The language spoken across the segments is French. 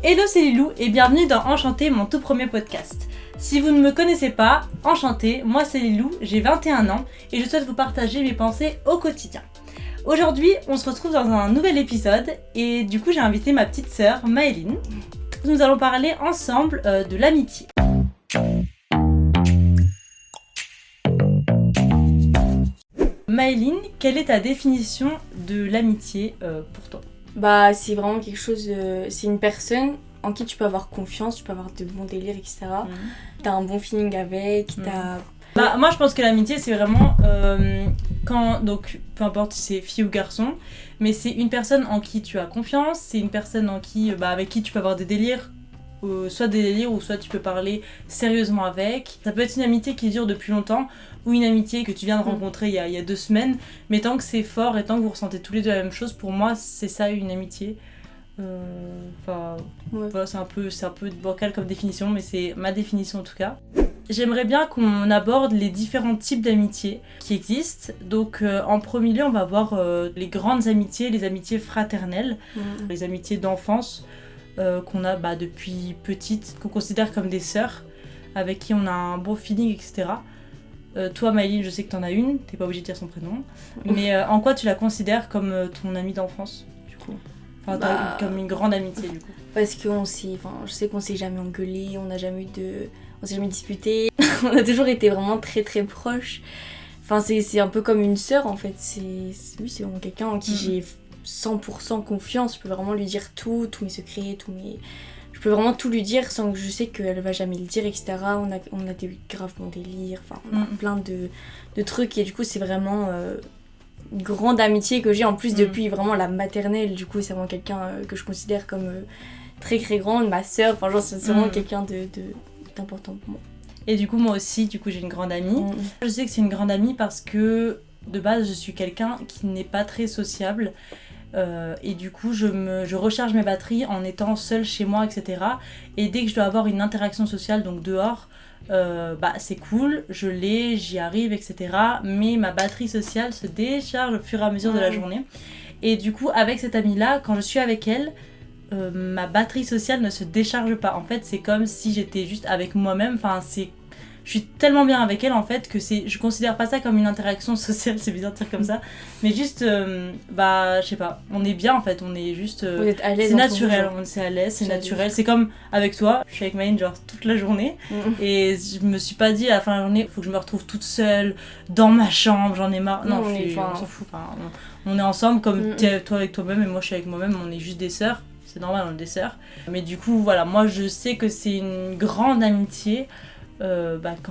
Hello, c'est Lilou et bienvenue dans Enchanté, mon tout premier podcast. Si vous ne me connaissez pas, enchantée, moi c'est Lilou, j'ai 21 ans et je souhaite vous partager mes pensées au quotidien. Aujourd'hui, on se retrouve dans un nouvel épisode et du coup j'ai invité ma petite sœur Maëline. Nous allons parler ensemble de l'amitié. Maëline, quelle est ta définition de l'amitié pour toi ? Bah, c'est vraiment quelque chose, c'est une personne en qui tu peux avoir confiance, tu peux avoir de bons délires, etc. T'as un bon feeling avec, Bah, moi je pense que l'amitié c'est vraiment quand, donc peu importe si c'est fille ou garçon, mais c'est une personne en qui tu as confiance, c'est une personne en qui, avec qui tu peux avoir des délires, soit des délires ou soit tu peux parler sérieusement avec. Ça peut être une amitié qui dure depuis longtemps ou une amitié que tu viens de rencontrer il y a 2 semaines, mais tant que c'est fort et tant que vous ressentez tous les deux la même chose, pour moi c'est ça une amitié. Voilà, c'est un peu bancal comme définition, mais c'est ma définition en tout cas. J'aimerais bien qu'on aborde les différents types d'amitiés qui existent. Donc en premier lieu, on va voir les grandes amitiés, les amitiés fraternelles, les amitiés d'enfance qu'on a depuis petite, qu'on considère comme des sœurs, avec qui on a un bon feeling, etc. Toi Maëline, je sais que t'en as une, t'es pas obligée de dire son prénom, mais en quoi tu la considères comme ton amie d'enfance du coup ? Enfin, comme une grande amitié du coup. Parce que je sais qu'on s'est jamais engueulé, on s'est jamais disputé, on a toujours été vraiment très très proches. Enfin, c'est un peu comme une sœur en fait, c'est vraiment quelqu'un en qui j'ai 100% confiance, je peux vraiment lui dire tous mes secrets, je peux vraiment tout lui dire sans que je sais qu'elle va jamais le dire, etc. On a des graves bons délires, enfin on a plein de trucs et du coup c'est vraiment une grande amitié que j'ai en plus depuis vraiment la maternelle. Du coup c'est vraiment quelqu'un que je considère comme très très grande, ma sœur, enfin genre c'est vraiment quelqu'un d'important pour moi. Et du coup moi aussi, j'ai une grande amie. Je sais que c'est une grande amie parce que de base je suis quelqu'un qui n'est pas très sociable. Et du coup je recharge mes batteries en étant seule chez moi, etc. Et dès que je dois avoir une interaction sociale, donc dehors, c'est cool, j'y arrive, etc. Mais ma batterie sociale se décharge au fur et à mesure de la journée. Et du coup avec cette amie là, quand je suis avec elle, ma batterie sociale ne se décharge pas. En fait c'est comme si j'étais juste avec moi-même. Je suis tellement bien avec elle en fait que je considère pas ça comme une interaction sociale, c'est bizarre de dire comme ça, mais juste je sais pas, on est bien en fait, on est juste vous êtes à l'aise, c'est naturel, c'est à l'aise, c'est naturel, c'est comme avec toi, je suis avec Maïne genre toute la journée et je me suis pas dit à la fin de la journée faut que je me retrouve toute seule dans ma chambre, j'en ai marre. Non, on s'en fout, on est ensemble comme toi avec toi-même et moi je suis avec moi-même, on est juste des sœurs, c'est normal, on est des sœurs, mais du coup voilà, moi je sais que c'est une grande amitié.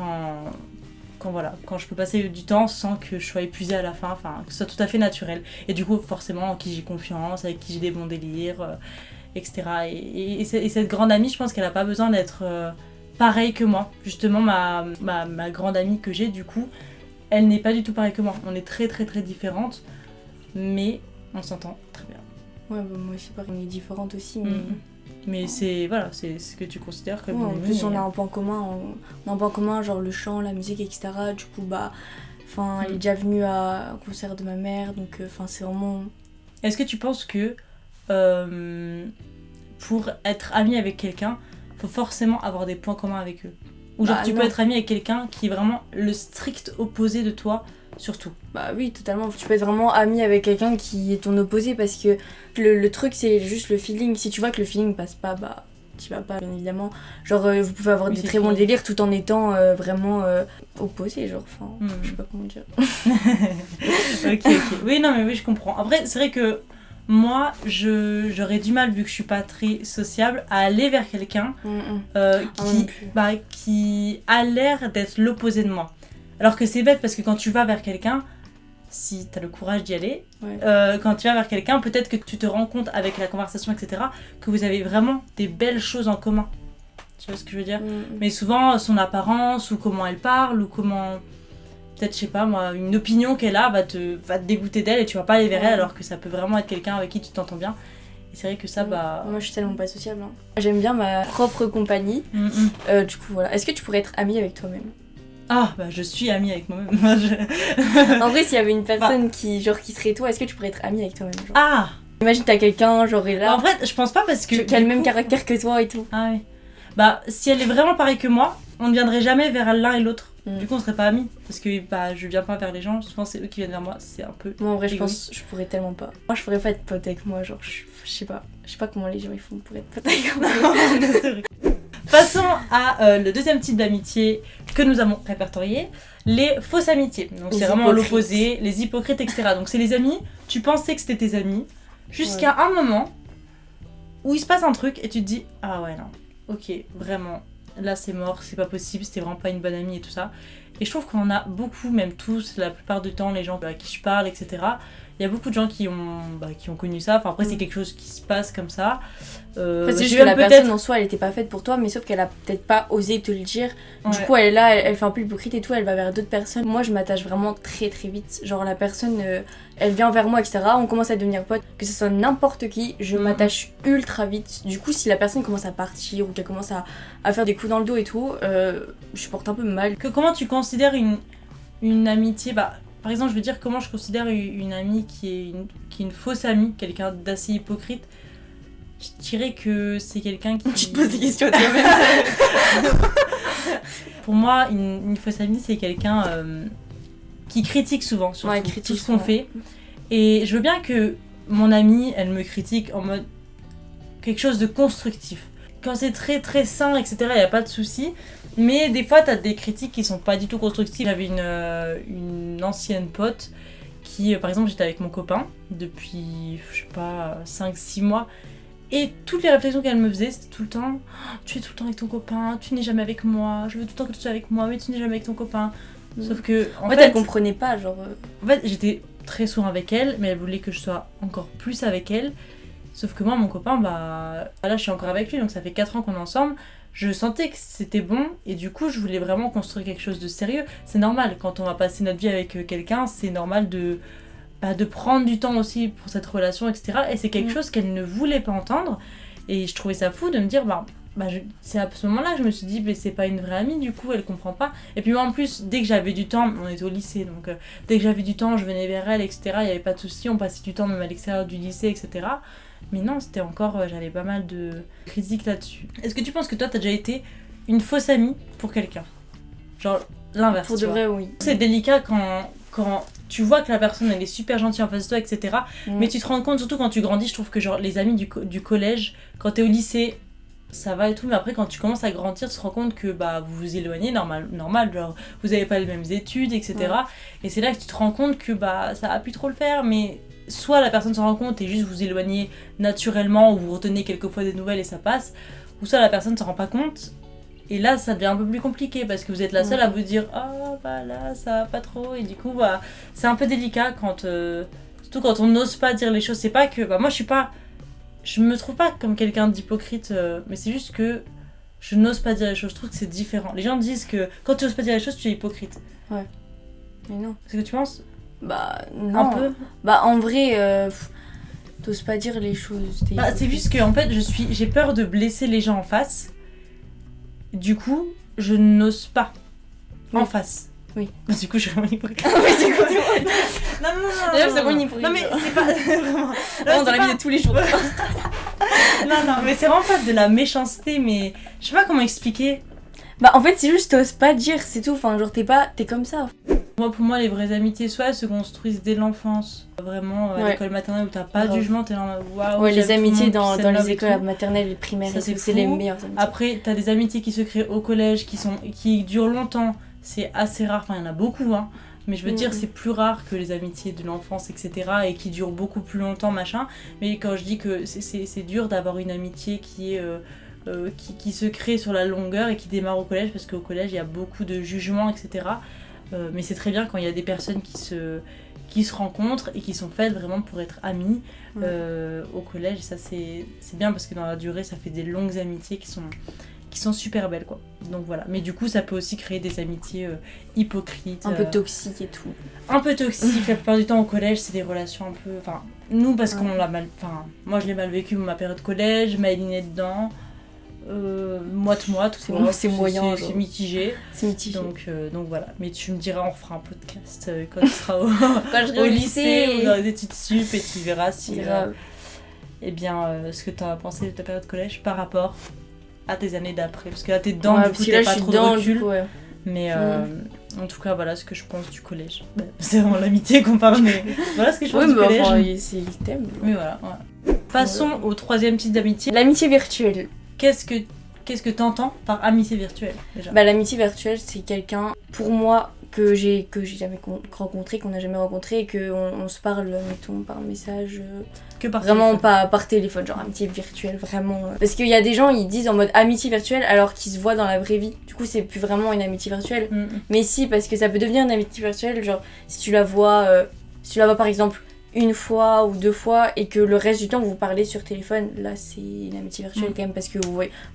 Quand je peux passer du temps sans que je sois épuisée à la fin, que ce soit tout à fait naturel. Et du coup, forcément, en qui j'ai confiance, avec qui j'ai des bons délires, etc. Et cette grande amie, je pense qu'elle n'a pas besoin d'être pareille que moi. Justement, ma grande amie que j'ai, du coup, elle n'est pas du tout pareille que moi. On est très très très différentes, mais on s'entend très bien. Ouais, moi aussi, pareil, on est différentes aussi, mais c'est ce que tu considères comme en plus on a un point commun, genre le chant, la musique, etc. Du coup elle est déjà venue à un concert de ma mère, donc c'est vraiment... Est-ce que tu penses que pour être amie avec quelqu'un faut forcément avoir des points communs avec eux, ou genre tu peux être amie avec quelqu'un qui est vraiment le strict opposé de toi surtout? Bah oui, totalement. Tu peux être vraiment amie avec quelqu'un qui est ton opposé parce que le truc c'est juste le feeling. Si tu vois que le feeling passe pas, tu vas pas, bien évidemment. Genre vous pouvez avoir des très bons délires tout en étant vraiment opposés, genre. Je sais pas comment dire. Ok. Oui, non mais oui, je comprends. Après, c'est vrai que moi, j'aurais du mal, vu que je suis pas très sociable, à aller vers quelqu'un qui a l'air d'être l'opposé de moi. Alors que c'est bête parce que quand tu vas vers quelqu'un, si t'as le courage d'y aller, quand tu vas vers quelqu'un, peut-être que tu te rends compte avec la conversation, etc., que vous avez vraiment des belles choses en commun. Tu vois ce que je veux dire ? Mais souvent, son apparence, ou comment elle parle, ou comment... Peut-être, je sais pas moi, une opinion qu'elle a va te dégoûter d'elle et tu vas pas aller vers elle, alors que ça peut vraiment être quelqu'un avec qui tu t'entends bien. Et c'est vrai que ça, Moi, je suis tellement pas sociable. J'aime bien ma propre compagnie. Du coup, voilà. Est-ce que tu pourrais être amie avec toi-même ? Ah, je suis amie avec moi-même. En vrai, s'il y avait une personne qui serait toi, est-ce que tu pourrais être amie avec toi-même, genre ? Ah, Imagine t'as quelqu'un, genre est là. En fait, je pense pas parce que. Qui a le même caractère que toi et tout. Ah oui. Bah, si elle est vraiment pareille que moi, on ne viendrait jamais vers l'un et l'autre. Du coup, on serait pas amis. Parce que bah, je viens pas vers les gens, souvent c'est eux qui viennent vers moi. C'est un peu. Moi, en vrai, je égoïste. pense je pourrais tellement pas. Moi, je pourrais pas être pote avec moi, genre, je sais pas. Je sais pas comment les gens ils font pour être pote avec moi. C'est vrai. Passons à le deuxième type d'amitié que nous avons répertorié, les fausses amitiés. Donc c'est vraiment l'opposé, les hypocrites, etc. Donc c'est les amis, tu pensais que c'était tes amis, jusqu'à un moment où il se passe un truc et tu te dis ah ouais non, ok, vraiment, là c'est mort, c'est pas possible, c'était vraiment pas une bonne amie et tout ça. Et je trouve qu'on en a beaucoup, même tous, la plupart du temps, les gens à qui je parle, etc. Il y a beaucoup de gens qui ont connu ça. Enfin, après, c'est quelque chose qui se passe comme ça. Après, c'est juste que la personne en soi, elle était pas faite pour toi, mais sauf qu'elle a peut-être pas osé te le dire. Du coup, elle est là, elle fait un peu l'hypocrite et tout, elle va vers d'autres personnes. Moi, je m'attache vraiment très très vite. Genre, la personne, elle vient vers moi, etc. On commence à devenir potes. Que ce soit n'importe qui, je m'attache ultra vite. Du coup, si la personne commence à partir ou qu'elle commence à faire des coups dans le dos et tout, je porte un peu mal. Comment tu considères une amitié par exemple, je veux dire comment je considère une amie qui est une fausse amie, quelqu'un d'assez hypocrite. Je dirais que c'est quelqu'un qui... Tu te poses des questions à toi-même. Pour moi, une fausse amie, c'est quelqu'un qui critique souvent sur tout ce qu'on fait. Et je veux bien que mon amie, elle me critique en mode quelque chose de constructif. Quand c'est très très sain, etc., il n'y a pas de souci. Mais des fois, t'as des critiques qui sont pas du tout constructives. J'avais une ancienne pote qui, par exemple, j'étais avec mon copain depuis, je sais pas, 5-6 mois. Et toutes les réflexions qu'elle me faisait, c'était tout le temps « Tu es tout le temps avec ton copain, tu n'es jamais avec moi, je veux tout le temps que tu sois avec moi, mais tu n'es jamais avec ton copain. » Sauf que, en fait, elle comprenait pas, genre... En fait, j'étais très souvent avec elle, mais elle voulait que je sois encore plus avec elle. Sauf que moi, mon copain, là, je suis encore avec lui, donc ça fait 4 ans qu'on est ensemble. Je sentais que c'était bon et du coup je voulais vraiment construire quelque chose de sérieux. C'est normal, quand on va passer notre vie avec quelqu'un, c'est normal de prendre du temps aussi pour cette relation, etc. Et c'est quelque chose qu'elle ne voulait pas entendre. Et je trouvais ça fou de me dire, c'est à ce moment-là que je me suis dit, c'est pas une vraie amie, du coup elle comprend pas. Et puis moi en plus, dès que j'avais du temps, on était au lycée, donc dès que j'avais du temps, je venais vers elle, etc. Il n'y avait pas de souci, on passait du temps même à l'extérieur du lycée, etc. Mais non, c'était encore, j'avais pas mal de critiques là-dessus. Est-ce que tu penses que toi, t'as déjà été une fausse amie pour quelqu'un ? Genre l'inverse. Pour de vrai, oui. C'est délicat quand tu vois que la personne, elle est super gentille en face de toi, etc. Mais tu te rends compte, surtout quand tu grandis, je trouve que genre les amis du collège, quand t'es au lycée, ça va et tout, mais après quand tu commences à grandir, tu te rends compte que vous vous éloignez, normal, genre vous avez pas les mêmes études, etc. Et c'est là que tu te rends compte que ça a pu trop le faire, mais... Soit la personne s'en rend compte et juste vous éloignez naturellement ou vous retenez quelquefois des nouvelles et ça passe, ou soit la personne ne s'en rend pas compte et là ça devient un peu plus compliqué parce que vous êtes la seule à vous dire là ça va pas trop et du coup c'est un peu délicat surtout quand on n'ose pas dire les choses. C'est pas que moi je me trouve pas comme quelqu'un d'hypocrite, mais c'est juste que je n'ose pas dire les choses. Je trouve que c'est différent. Les gens disent que quand tu n'oses pas dire les choses tu es hypocrite. Ouais, mais non. C'est ce que tu penses? Non. Un peu. En vrai, t'oses pas dire les choses. C'est juste que en fait, j'ai peur de blesser les gens en face. Du coup, je n'ose pas en face. Oui. Du coup, je suis vraiment hypocrite. Oui, du coup, non. D'ailleurs, c'est vraiment hypocrite. Non, mais c'est pas vraiment. Non, dans la vie de tous les jours. non, mais c'est vraiment pas de la méchanceté, mais je sais pas comment expliquer. En fait, c'est juste t'oses pas dire, c'est tout. Enfin, genre, t'es comme ça. Pour moi, les vraies amitiés, soit elles se construisent dès l'enfance, vraiment à l'école maternelle où t'as pas de jugement, t'es là, waouh. Ouais, les amitiés dans les écoles maternelles et primaires, c'est les meilleures amitiés. Après, t'as des amitiés qui se créent au collège, qui durent longtemps, c'est assez rare, enfin, il y en a beaucoup, hein. Mais je veux dire, c'est plus rare que les amitiés de l'enfance, etc. et qui durent beaucoup plus longtemps, machin. Mais quand je dis que c'est dur d'avoir une amitié qui est. Qui se crée sur la longueur et qui démarre au collège, parce qu'au collège, il y a beaucoup de jugements, etc. Mais c'est très bien quand il y a des personnes qui se rencontrent et qui sont faites vraiment pour être amies au collège. Et ça, c'est bien parce que dans la durée, ça fait des longues amitiés qui sont super belles, quoi. Donc voilà. Mais du coup, ça peut aussi créer des amitiés hypocrites. Un peu toxiques et tout. Un peu toxiques. La plupart du temps, au collège, c'est des relations un peu... Enfin, nous, parce qu'on l'a mal... Enfin, moi, je l'ai mal vécu, ma période collège, Maëline est dedans. Moite-moite, c'est moyen, c'est mitigé. C'est mitigé. Donc voilà. Mais tu me diras, on fera un podcast quand tu seras au lycée ou dans les études sup et tu verras si eh bien, ce que tu as pensé de ta période collège par rapport à tes années d'après. Parce que là, t'es dedans, du coup, t'as pas trop de recul. Mais en tout cas, voilà ce que je pense du collège. C'est vraiment l'amitié qu'on parle, mais voilà ce que je pense du collège. Oui, c'est le thème. Mais voilà. Passons au troisième type d'amitié. L'amitié virtuelle. Qu'est-ce que t'entends par amitié virtuelle déjà? L'amitié virtuelle, c'est quelqu'un, pour moi, que j'ai jamais rencontré, qu'on n'a jamais rencontré, et qu'on se parle, mettons, par message. Que par vraiment téléphone. pas par téléphone, genre amitié virtuelle, vraiment. Parce qu'il y a des gens, ils disent en mode amitié virtuelle alors qu'ils se voient dans la vraie vie. Du coup, c'est plus vraiment une amitié virtuelle. Mais si, parce que ça peut devenir une amitié virtuelle, genre si tu la vois par exemple une fois ou 2 fois et que le reste du temps vous parlez sur téléphone, là c'est une amitié virtuelle quand même, parce que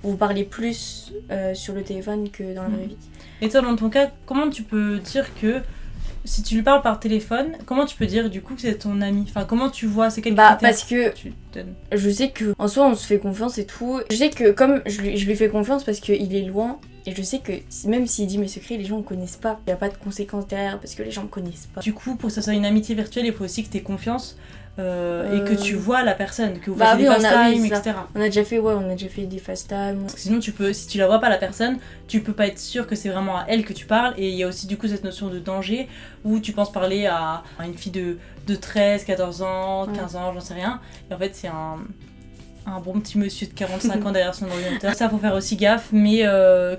vous parlez plus sur le téléphone que dans la vraie vie. Et toi, dans ton cas, comment tu peux dire que si tu lui parles par téléphone, comment tu peux dire du coup que c'est ton ami? Enfin, comment tu vois, c'est quel critère parce que tu donnes? Je sais que en soi on se fait confiance et tout. Je sais que comme je lui fais confiance parce qu'il est loin, et je sais que même s'il dit mes secrets, les gens me connaissent pas. Il n'y a pas de conséquences derrière parce que les gens me connaissent pas. Du coup, pour que ça soit une amitié virtuelle, il faut aussi que tu aies confiance et que tu vois la personne, que vous fassiez des FaceTime, etc. On a déjà fait des FaceTime. Parce que sinon, si tu la vois pas la personne, tu peux pas être sûr que c'est vraiment à elle que tu parles. Et il y a aussi du coup cette notion de danger où tu penses parler à une fille de 13, 14 ans, 15 ans, j'en sais rien. Et en fait, c'est un bon petit monsieur de 45 ans derrière son ordinateur. Ça, faut faire aussi gaffe. Mais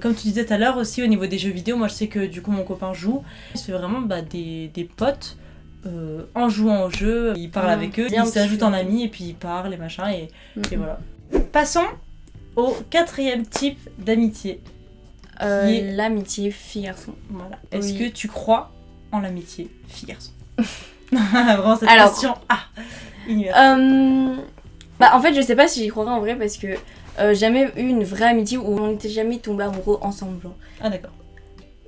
comme tu disais tout à l'heure aussi, au niveau des jeux vidéo, moi je sais que du coup mon copain joue. Il se fait vraiment des potes en jouant au jeu. Il parle avec eux, il s'ajoute en ami et puis il parle et machin. Et voilà. Passons au 4e type d'amitié. L'amitié fille-garçon. Voilà. Est-ce que tu crois en l'amitié fille-garçon? Vraiment cette question. En fait, je sais pas si j'y croirais en vrai parce que jamais eu une vraie amitié où on n'était jamais tombés amoureux ensemble. Genre. Ah d'accord.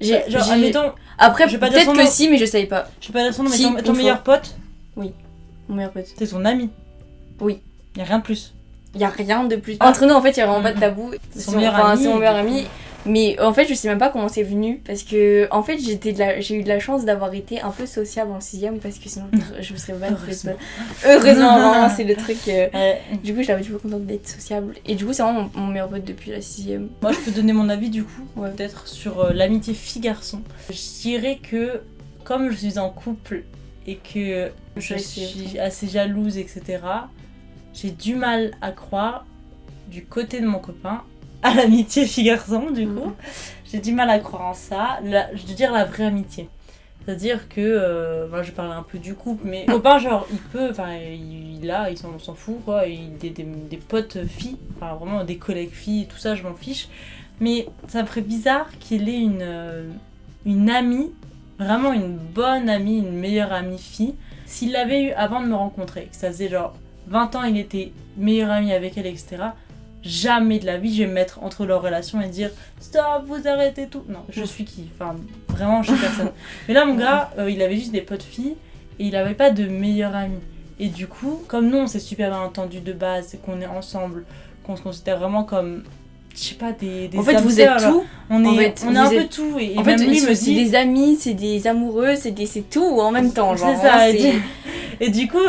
Admettons. Après, peut-être que si, mais je savais pas. Je vais pas dire son nom, mais ton meilleur pote? Oui, mon meilleur pote. C'est ton ami? Oui. Y a rien de plus? Y a rien de plus. Entre nous, en fait, y a vraiment pas de tabou. C'est mon meilleur ami. Mais en fait, je sais même pas comment c'est venu parce que en fait, j'ai eu de la chance d'avoir été un peu sociable en 6ème parce que sinon je me serais pas heureusement, vraiment, c'est le truc. Du coup, j'avais toujours contente d'être sociable. Et du coup, c'est vraiment mon meilleur pote depuis la 6ème. Moi, je peux donner mon avis du coup, peut-être sur l'amitié fille-garçon. Je dirais que comme je suis en couple et que je suis assez jalouse, etc., j'ai du mal à croire du côté de mon copain à l'amitié fille-garçon, du coup. J'ai du mal à croire en ça. Je veux dire la vraie amitié. C'est-à-dire que, je parlais un peu du couple, mais mon copain, genre, il s'en fout, quoi. Il a des potes filles, enfin, vraiment des collègues filles et tout ça, je m'en fiche. Mais ça me ferait bizarre qu'il ait une amie, vraiment une bonne amie, une meilleure amie fille, s'il l'avait eu avant de me rencontrer. Que ça faisait genre 20 ans, il était meilleur ami avec elle, etc. Jamais de la vie je vais me mettre entre leurs relations et dire stop, vous arrêtez tout. Non, je suis qui? Enfin, vraiment, je suis personne. Mais là, mon gars, il avait juste des potes filles et il avait pas de meilleur ami. Et du coup, comme nous, on s'est super bien entendu de base, qu'on est ensemble, qu'on se considère vraiment comme, je sais pas, des en fait, vous êtes tout. On est un peu tout. Et en même fait, lui me dit, c'est des amis, c'est des amoureux, c'est tout en même temps. Genre, c'est ça. Et du coup,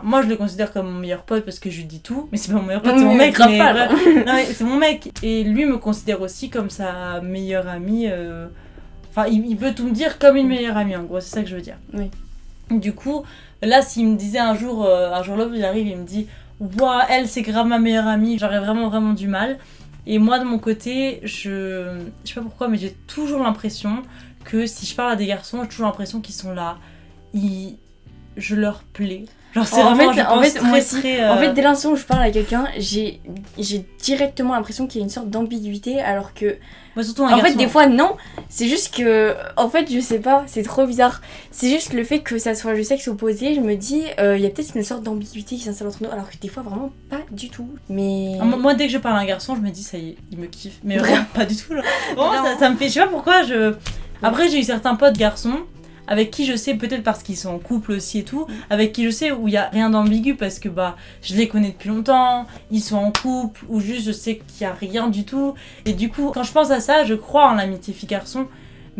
moi je le considère comme mon meilleur pote parce que je lui dis tout, mais c'est pas mon meilleur pote, c'est mon mec. Mais c'est mon mec. Et lui me considère aussi comme sa meilleure amie. Il peut tout me dire comme une meilleure amie, en gros, c'est ça que je veux dire. Oui. Du coup, là, s'il me disait un jour l'autre, il arrive et il me dit ouah, elle c'est grave ma meilleure amie, j'aurais vraiment vraiment du mal. Et moi de mon côté, je sais pas pourquoi, mais j'ai toujours l'impression que si je parle à des garçons, j'ai toujours l'impression qu'ils sont là, je leur plais. Genre c'est vraiment, moi aussi. En fait, dès l'instant où je parle à quelqu'un, j'ai directement l'impression qu'il y a une sorte d'ambiguïté, alors que surtout un garçon. Fait, des fois non, c'est juste que en fait, je sais pas, c'est trop bizarre. C'est juste le fait que ça soit le sexe opposé, je me dis il y a peut-être une sorte d'ambiguïté qui s'installe entre nous, alors que des fois vraiment pas du tout. Mais moi dès que je parle à un garçon, je me dis ça y est, il me kiffe. Mais vraiment pas du tout. Vraiment, ça me fait, je sais pas pourquoi Après, j'ai eu certains potes garçons avec qui je sais, peut-être parce qu'ils sont en couple aussi et tout, avec qui je sais où il y a rien d'ambigu parce que je les connais depuis longtemps, ils sont en couple, ou juste je sais qu'il y a rien du tout. Et du coup, quand je pense à ça, je crois en l'amitié fille-garçon,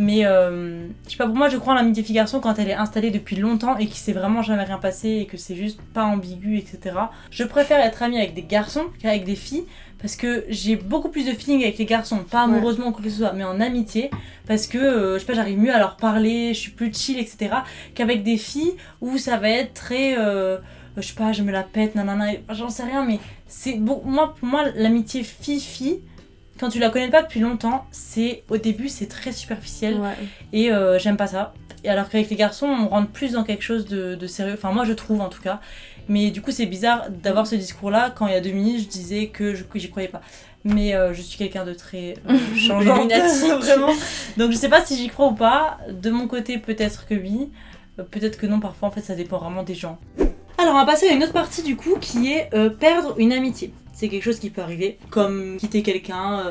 Mais je sais pas, pour moi je crois en l'amitié fille-garçon quand elle est installée depuis longtemps et qu'il s'est vraiment jamais rien passé et que c'est juste pas ambigu, etc. Je préfère être amie avec des garçons qu'avec des filles parce que j'ai beaucoup plus de feeling avec les garçons, pas amoureusement ou quoi que ce soit, mais en amitié, parce que je sais pas, j'arrive mieux à leur parler, je suis plus chill, etc. qu'avec des filles où ça va être très je sais pas, je me la pète, nanana, j'en sais rien, mais c'est pour moi l'amitié fille-fille, quand tu la connais pas depuis longtemps, au début c'est très superficiel et j'aime pas ça. Et alors qu'avec les garçons, on rentre plus dans quelque chose de sérieux, enfin moi je trouve en tout cas. Mais du coup c'est bizarre d'avoir ce discours-là quand il y a 2 minutes je disais que j'y croyais pas. Mais je suis quelqu'un de très changeant, vraiment. Donc je sais pas si j'y crois ou pas. De mon côté peut-être que oui, peut-être que non, parfois en fait ça dépend vraiment des gens. Alors on va passer à une autre partie du coup qui est perdre une amitié. C'est quelque chose qui peut arriver, comme quitter quelqu'un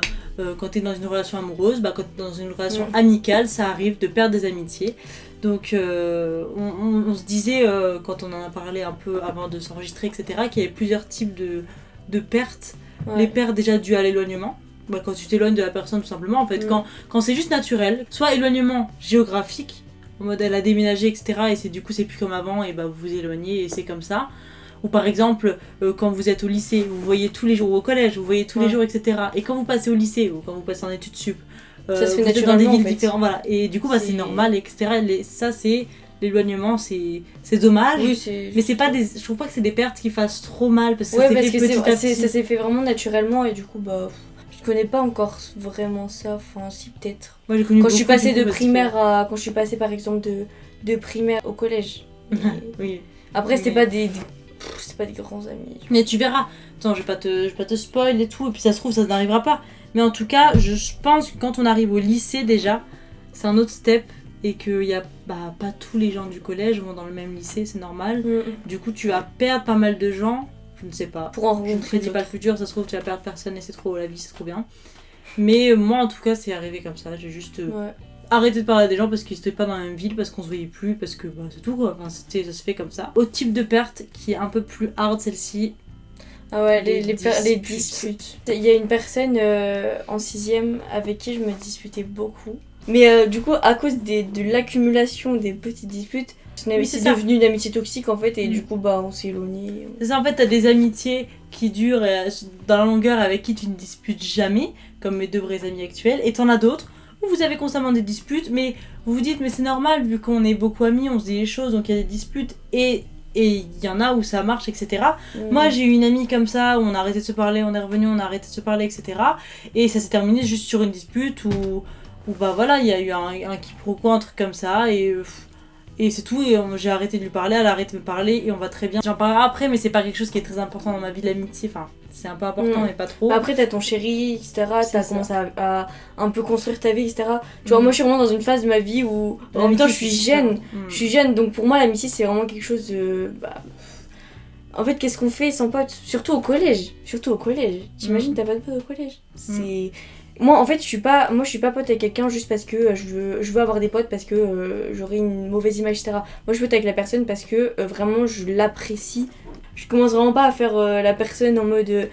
quand t'es dans une relation amoureuse, quand t'es dans une relation amicale, ça arrive de perdre des amitiés. Donc on se disait, quand on en a parlé un peu avant de s'enregistrer, etc., qu'il y avait plusieurs types de pertes. Les pertes déjà dues à l'éloignement, quand tu t'éloignes de la personne tout simplement, en fait, quand c'est juste naturel, soit éloignement géographique, en mode elle a déménagé, etc., et c'est plus comme avant, et vous vous éloignez, et c'est comme ça. Ou par exemple, quand vous êtes au lycée, vous voyez tous les jours, ou au collège, vous voyez tous les jours, etc. Et quand vous passez au lycée, ou quand vous passez en études sup, ça se fait vous êtes dans des villes différentes, voilà. Et du coup, c'est normal, etc. Ça, c'est l'éloignement, c'est dommage. Oui, mais c'est pas je trouve pas que c'est des pertes qui fassent trop mal, parce que ça s'est fait petit à petit. Ça s'est fait vraiment naturellement, et du coup, je connais pas encore vraiment ça, enfin, si peut-être. Moi, j'ai connu quand je suis passée de primaire à. Quand je suis passée par exemple de primaire au collège. Oui. Après, c'était pas des grands amis. Mais tu verras. Attends, je vais pas te spoil et tout, et puis ça se trouve, ça n'arrivera pas. Mais en tout cas, je pense que quand on arrive au lycée déjà, c'est un autre step, et qu'il y a pas tous les gens du collège vont dans le même lycée, c'est normal. Du coup, tu vas perdre pas mal de gens, je ne sais pas. Je ne prédis pas le futur, ça se trouve, tu vas perdre personne et c'est trop, la vie c'est trop bien. Mais moi en tout cas, c'est arrivé comme ça, j'ai juste arrêté de parler à des gens parce qu'ils étaient pas dans la même ville, parce qu'on se voyait plus, parce que c'est tout quoi, enfin, ça se fait comme ça. Autre type de perte qui est un peu plus hard, celle-ci. Ah ouais, les disputes. Il y a une personne en 6ème avec qui je me disputais beaucoup. Mais du coup, à cause de l'accumulation des petites disputes, c'est devenu une amitié toxique en fait, et du coup, on s'est éloignés. C'est ça, en fait, t'as des amitiés qui durent dans la longueur avec qui tu ne disputes jamais, comme mes 2 vrais amis actuels, et t'en as d'autres où vous avez constamment des disputes, mais vous vous dites, mais c'est normal, vu qu'on est beaucoup amis, on se dit les choses, donc il y a des disputes, et il y en a où ça marche, etc. Moi, j'ai eu une amie comme ça, où on a arrêté de se parler, on est revenu, on a arrêté de se parler, etc. Et ça s'est terminé juste sur une dispute où voilà, il y a eu un quiproquo, un truc comme ça, et c'est tout, et j'ai arrêté de lui parler, elle a arrêté de me parler, et on va très bien. J'en parlerai après, mais c'est pas quelque chose qui est très important dans ma vie de l'amitié, enfin, c'est un peu important, mais pas trop. Après, t'as ton chéri, etc., t'as commencé à un peu construire ta vie, etc. Tu vois, moi je suis vraiment dans une phase de ma vie où, en même temps, je suis jeune, donc pour moi, l'amitié, c'est vraiment quelque chose de... En fait, qu'est-ce qu'on fait sans potes? Surtout au collège. T'imagines, t'as pas de potes au collège. C'est... Moi, en fait, je suis pas pote avec quelqu'un juste parce que je veux avoir des potes, parce que j'aurai une mauvaise image, etc. Moi, je suis pote avec la personne parce que vraiment, je l'apprécie. Je commence vraiment pas à faire la personne en mode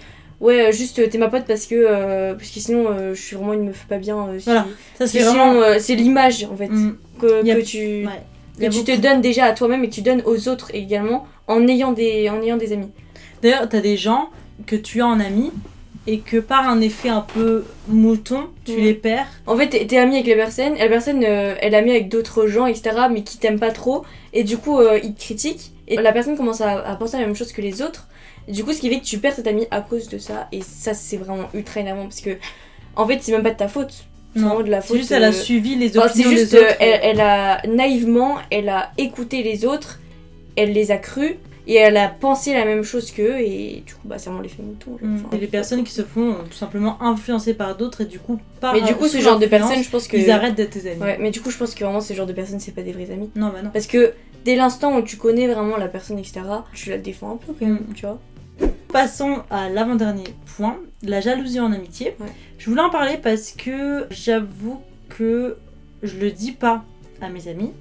juste t'es ma pote parce que sinon je suis vraiment une meuf pas bien. Voilà, ça c'est vraiment... c'est l'image en fait que tu te donnes déjà à toi-même et que tu donnes aux autres également en ayant des amis. D'ailleurs, t'as des gens que tu as en amis et que par un effet un peu mouton, tu les perds. En fait, t'es amie avec la personne elle est amie avec d'autres gens, etc., mais qui t'aiment pas trop, et du coup, ils te critiquent, et la personne commence à penser la même chose que les autres, et du coup, ce qui fait que tu perds cette amie à cause de ça, et ça, c'est vraiment ultra énervant, parce que, en fait, c'est même pas de ta faute. Non, de la faute, c'est juste elle a suivi les opinions c'est juste, des autres. Elle a naïvement, elle a écouté les autres, elle les a crus, et elle a pensé la même chose qu'eux, et du coup, c'est vraiment l'effet mouton. Et les personnes qui se font tout simplement influencer par d'autres, et du coup, mais du coup, ce genre de personnes, je pense que... Ils arrêtent d'être tes amis. Ouais, mais du coup, je pense que vraiment, ce genre de personnes, c'est pas des vrais amis. Non. Parce que dès l'instant où tu connais vraiment la personne, etc., tu la défends un peu quand même, tu vois. Passons à l'avant-dernier point, la jalousie en amitié. Ouais. Je voulais en parler parce que j'avoue que je le dis pas à mes amis,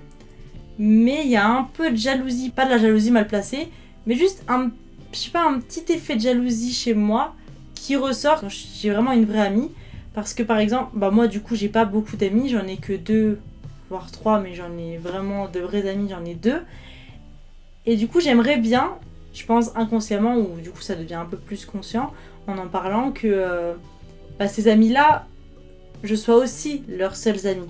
mais il y a un peu de jalousie, pas de la jalousie mal placée, mais juste un petit effet de jalousie chez moi qui ressort quand j'ai vraiment une vraie amie, Parce que par exemple, bah moi du coup j'ai pas beaucoup d'amis, j'en ai que 2, voire 3, mais j'en ai vraiment de vrais amis, j'en ai 2. Et du coup j'aimerais bien, je pense inconsciemment, ou du coup ça devient un peu plus conscient en parlant, que ces amis-là, je sois aussi leurs seuls amis.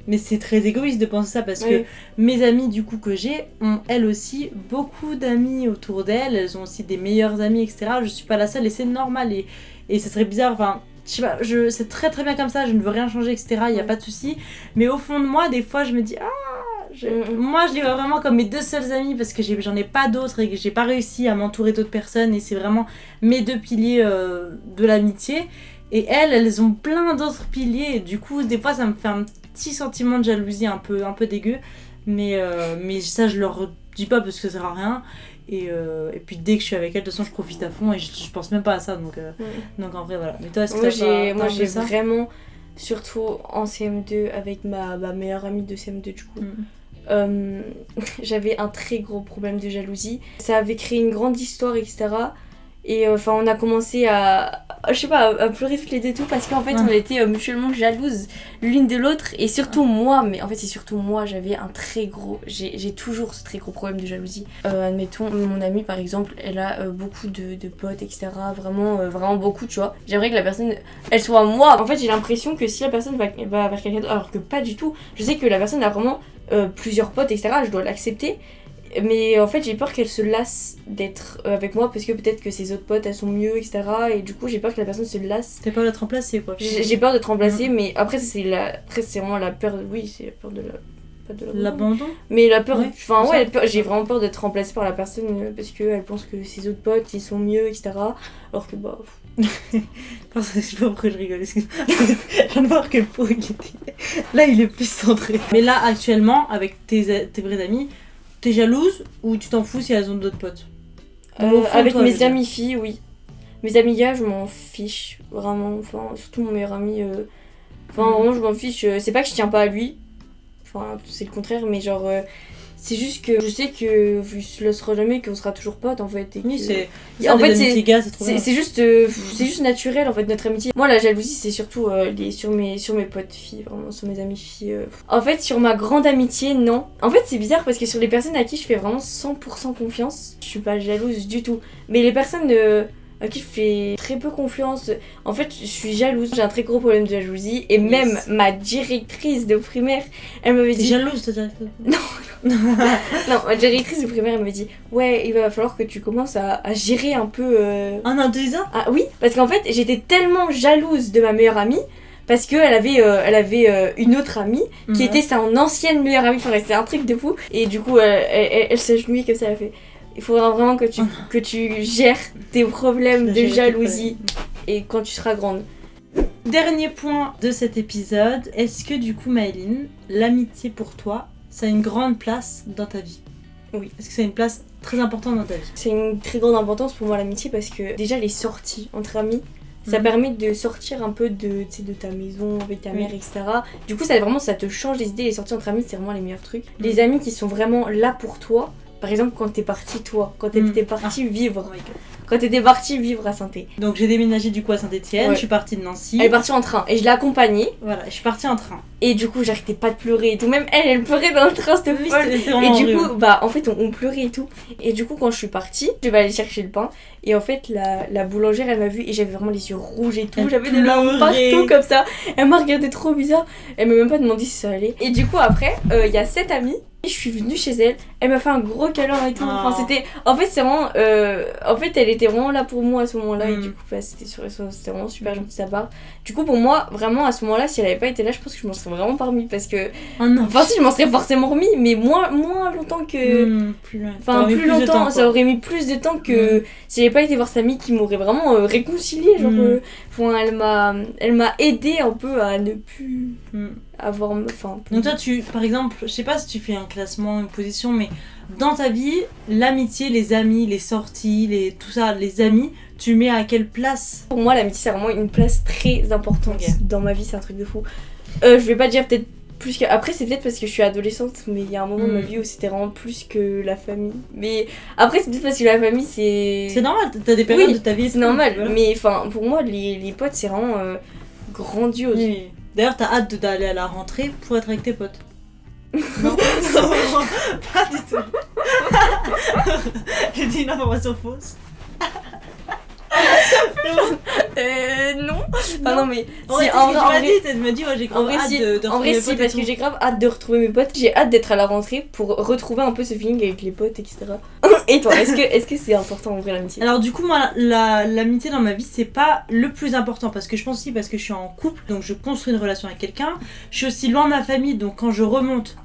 Mais c'est très égoïste de penser ça parce que mes amies du coup que j'ai ont elles aussi beaucoup d'amis autour d'elles, elles ont aussi des meilleures amies, etc. Je suis pas la seule et c'est normal et ça serait bizarre, enfin je sais pas, c'est très très bien comme ça, je ne veux rien changer, etc. Il y a pas de souci. Mais au fond de moi, des fois je me dis moi je les vois vraiment comme mes 2 seuls amis parce que j'en ai pas d'autres et que j'ai pas réussi à m'entourer d'autres personnes et c'est vraiment mes 2 piliers de l'amitié. Et elles ont plein d'autres piliers et du coup des fois ça me fait un petit sentiment de jalousie un peu dégueu, mais ça je leur dis pas parce que ça sert à rien. Et puis dès que je suis avec elles, de toute façon je profite à fond et je pense même pas à ça, donc en vrai voilà. Mais toi, est-ce que moi j'ai vraiment, surtout en CM2 avec ma meilleure amie de CM2 du coup, j'avais un très gros problème de jalousie. Ça avait créé une grande histoire, etc. Et on a commencé à pleurer toutes les deux et tout parce qu'en fait on était mutuellement jalouses l'une de l'autre et surtout moi, mais en fait c'est surtout moi, j'avais j'ai toujours ce très gros problème de jalousie. Admettons, mon amie par exemple, elle a beaucoup de potes, etc. Vraiment beaucoup, tu vois. J'aimerais que la personne, elle soit moi. En fait j'ai l'impression que si la personne va vers quelqu'un d'autre, alors que pas du tout, je sais que la personne a vraiment plusieurs potes, etc. Je dois l'accepter. Mais en fait j'ai peur qu'elle se lasse d'être avec moi parce que peut-être que ses autres potes elles sont mieux, etc. Et du coup j'ai peur que la personne se lasse. T'as peur d'être remplacée quoi. J'ai peur d'être remplacée, mais après c'est vraiment la peur, c'est la peur de l'abandon. Mais la peur, j'ai vraiment peur d'être remplacée par la personne parce qu'elle pense que ses autres potes ils sont mieux, etc. Alors que je sais pas pourquoi je rigole, excuse-moi. Je viens de voir que le pot là il est plus centré. Mais là actuellement avec tes vrais amis, t'es jalouse ou tu t'en fous si elles ont d'autres potes? Avec mes amies filles, oui. Mes amis gars, je m'en fiche, vraiment. Enfin, surtout mon meilleur ami. Vraiment, je m'en fiche. C'est pas que je tiens pas à lui. Enfin, c'est le contraire, mais genre. C'est juste que je sais que je se laissera jamais, qu'on sera toujours potes en fait. Et oui, c'est. En fait, c'est juste naturel en fait, notre amitié. Moi, la jalousie, c'est surtout sur mes potes filles, vraiment, sur mes amies filles. En fait, sur ma grande amitié, non. En fait, c'est bizarre parce que sur les personnes à qui je fais vraiment 100% confiance, je suis pas jalouse du tout. Mais les personnes à qui je fais très peu confiance, en fait, je suis jalouse. J'ai un très gros problème de jalousie. Et même ma directrice de primaire, elle m'avait dit. T'es jalouse, ta directrice? Non, ma directrice de primaire, elle m'avait dit ouais, il va falloir que tu commences à gérer un peu. Ah non, tu dis ça? Ah oui, parce qu'en fait, j'étais tellement jalouse de ma meilleure amie. Parce qu'elle avait une autre amie qui était son ancienne meilleure amie. Enfin, c'était un truc de fou. Et du coup, elle s'agenouille comme ça, elle fait. Il faudra vraiment que tu gères tes problèmes de jalousie et quand tu seras grande. Dernier point de cet épisode, est-ce que du coup Maëline, l'amitié pour toi, ça a une grande place dans ta vie? Oui. Est-ce que c'est une place très importante dans ta vie? C'est une très grande importance pour moi l'amitié parce que déjà les sorties entre amis, ça permet de sortir un peu de ta maison avec ta mère, etc. Du coup ça te change les idées, les sorties entre amis c'est vraiment les meilleurs trucs. Les amis qui sont vraiment là pour toi. Par exemple, quand t'es partie, toi, quand t'étais partie vivre. Quand t'étais partie vivre à Saint-Étienne. Donc j'ai déménagé du coup à Saint-Étienne, je suis partie de Nancy. Elle est partie en train et je l'ai accompagnée. Voilà, je suis partie en train. Et du coup, j'arrêtais pas de pleurer et tout. Même elle pleurait dans le train, c'était folle. Et du coup, en fait, on pleurait et tout. Et du coup, quand je suis partie, je vais aller chercher le pain. Et en fait, la boulangère, elle m'a vue et j'avais vraiment les yeux rouges et tout. J'avais des larmes partout comme ça. Elle m'a regardé trop bizarre. Elle m'a même pas demandé si ça allait. Et du coup, après, il y a 7 amis. Je suis venue chez elle, elle m'a fait un gros câlin et tout. Enfin, c'était. En fait, c'est vraiment. En fait, elle était vraiment là pour moi à ce moment-là. Et du coup, c'était vraiment super gentil de sa part. Du coup, pour moi, vraiment, à ce moment-là, si elle avait pas été là, je pense que je m'en serais vraiment pas remis. Parce que. Enfin, si, je m'en serais forcément remis, mais moins longtemps que. Plus longtemps, ça aurait mis plus de temps que. Si j'avais pas été voir sa amie qui m'aurait vraiment réconciliée. Genre. Elle m'a aidée un peu à ne plus. Avoir donc toi par exemple, je sais pas si tu fais un classement, une position, mais dans ta vie, l'amitié, les amis, les sorties, tout ça, les amis, tu mets à quelle place? Pour moi l'amitié c'est vraiment une place très importante dans ma vie, c'est un truc de fou. Je vais pas dire peut-être plus que... Après c'est peut-être parce que je suis adolescente, mais il y a un moment de ma vie où c'était vraiment plus que la famille. Mais après c'est peut-être parce que la famille c'est... C'est normal, t'as des périodes de ta vie. C'est normal, mais pour moi les potes c'est vraiment... grandiose. Oui. D'ailleurs, t'as hâte d'aller à la rentrée pour être avec tes potes. Non, pas du tout. J'ai dit une information fausse. Non. Enfin, non, mais En vrai, tu m'as dit, ouais, j'ai grave hâte de retrouver en vrai, mes si, potes. parce que j'ai grave hâte de retrouver mes potes. J'ai hâte d'être à la rentrée pour retrouver un peu ce feeling avec les potes, etc. Et toi, est-ce que c'est important en vrai l'amitié? Alors du coup moi l'amitié dans ma vie c'est pas le plus important parce que je pense aussi parce que je suis en couple donc je construis une relation avec quelqu'un. Je suis aussi loin de ma famille donc quand je remonte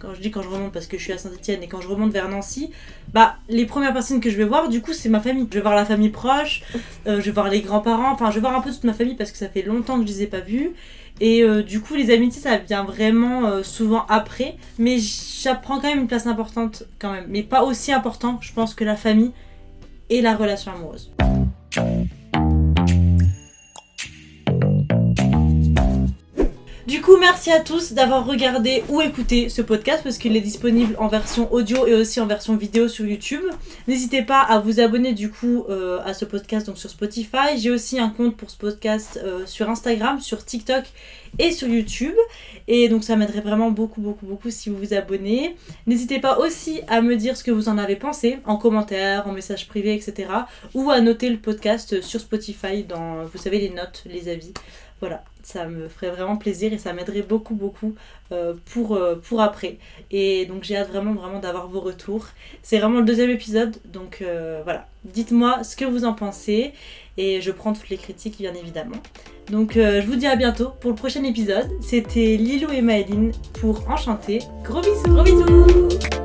parce que je suis à Saint-Etienne et quand je remonte vers Nancy, bah les premières personnes que je vais voir du coup c'est ma famille. Je vais voir la famille proche, je vais voir les grands-parents, enfin je vais voir un peu toute ma famille parce que ça fait longtemps que je les ai pas vus. Et du coup les amitiés ça vient vraiment souvent après mais ça prend quand même une place importante quand même mais pas aussi important je pense que la famille et la relation amoureuse. Du coup, merci à tous d'avoir regardé ou écouté ce podcast parce qu'il est disponible en version audio et aussi en version vidéo sur YouTube. N'hésitez pas à vous abonner du coup à ce podcast donc sur Spotify. J'ai aussi un compte pour ce podcast sur Instagram, sur TikTok et sur YouTube. Et donc ça m'aiderait vraiment beaucoup si vous vous abonnez. N'hésitez pas aussi à me dire ce que vous en avez pensé en commentaire, en message privé, etc. Ou à noter le podcast sur Spotify dans, vous savez, les notes, les avis. Voilà, ça me ferait vraiment plaisir et ça m'aiderait beaucoup pour après. Et donc j'ai hâte vraiment d'avoir vos retours. C'est vraiment le 2e épisode, donc voilà. Dites-moi ce que vous en pensez et je prends toutes les critiques bien évidemment. Donc je vous dis à bientôt pour le prochain épisode. C'était Lilou et Maëline pour Enchanté. Gros bisous.